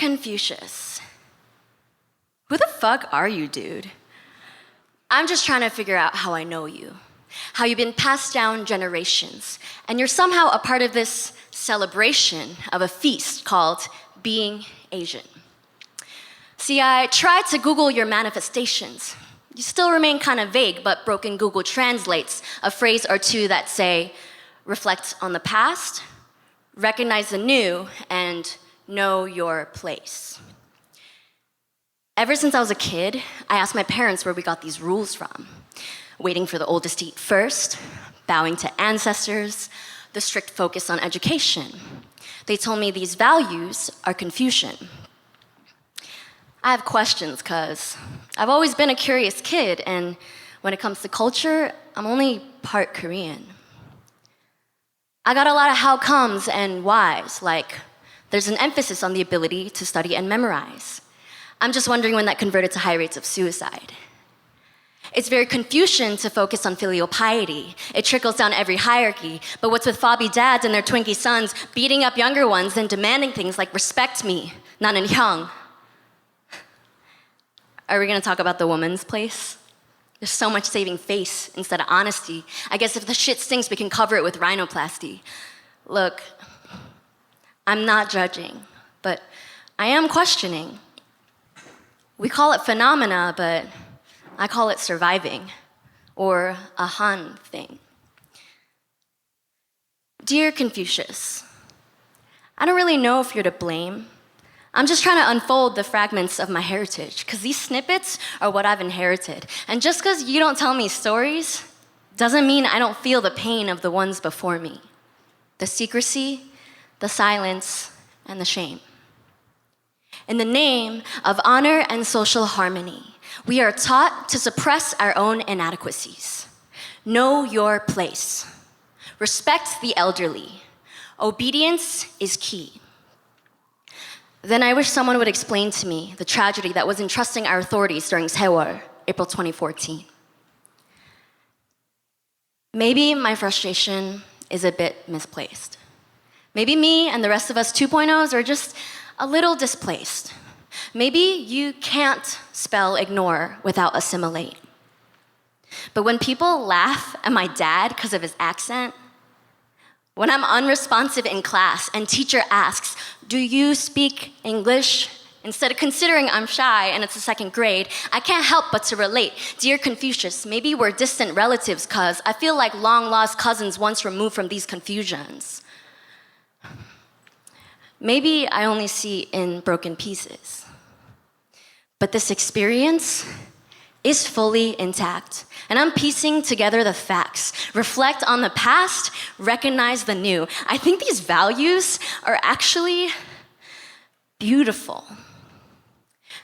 Confucius. Who the fuck are you, dude? I'm just trying to figure out how I know you, how you've been passed down generations, and you're somehow a part of this celebration of a feast called being Asian. See, I tried to Google your manifestations. You still remain kind of vague, but broken Google translates a phrase or two that say, reflect on the past, recognize the new, and know your place. Ever since I was a kid, I asked my parents where we got these rules from. Waiting for the oldest to eat first, bowing to ancestors, the strict focus on education. They told me these values are Confucian. I have questions because I've always been a curious kid, and when it comes to culture, I'm only part Korean. I got a lot of how comes and whys, like there's an emphasis on the ability to study and memorize. I'm just wondering when that converted to high rates of suicide. It's very Confucian to focus on filial piety. It trickles down every hierarchy. But what's with fobby dads and their Twinkie sons beating up younger ones and demanding things like respect me, 나는 형? Are we gonna talk about the woman's place? There's so much saving face instead of honesty. I guess if the shit stinks, we can cover it with rhinoplasty. Look, I'm not judging, but I am questioning. We call it phenomena, but I call it surviving, or a Han thing. Dear Confucius, I don't really know if you're to blame. I'm just trying to unfold the fragments of my heritage, because these snippets are what I've inherited. And just because you don't tell me stories doesn't mean I don't feel the pain of the ones before me. The secrecy, the silence, and the shame. In the name of honor and social harmony, we are taught to suppress our own inadequacies. Know your place. Respect the elderly. Obedience is key. Then I wish someone would explain to me the tragedy that was entrusting our authorities during Sewol, April 2014. Maybe my frustration is a bit misplaced. Maybe me and the rest of us 2.0s are just a little displaced. Maybe you can't spell ignore without assimilate. But when people laugh at my dad because of his accent, when I'm unresponsive in class and teacher asks, do you speak English? Instead of considering I'm shy and it's the second grade, I can't help but to relate. Dear Confucius, maybe we're distant relatives cause I feel like long lost cousins once removed from these confusions. Maybe I only see in broken pieces. But this experience is fully intact. And I'm piecing together the facts. Reflect on the past, recognize the new. I think these values are actually beautiful.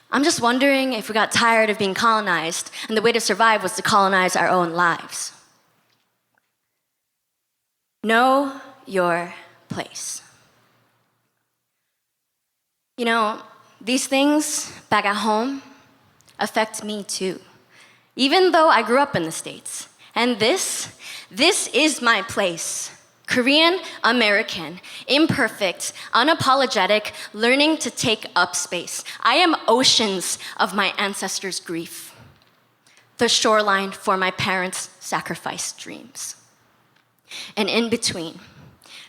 I'm just wondering if we got tired of being colonized and the way to survive was to colonize our own lives. Know your place. You know, these things back at home affect me too. Even though I grew up in the States. And this is my place. Korean American, imperfect, unapologetic, learning to take up space. I am oceans of my ancestors' grief. The shoreline for my parents' sacrificed dreams. And in between,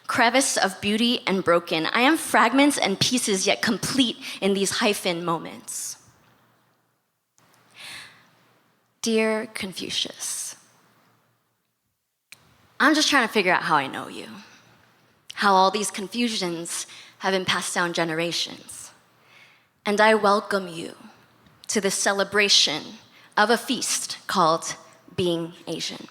crevice of beauty and broken, I am fragments and pieces yet complete in these hyphen moments. Dear Confucius, I'm just trying to figure out how I know you, how all these confusions have been passed down generations. And I welcome you to the celebration of a feast called being Asian.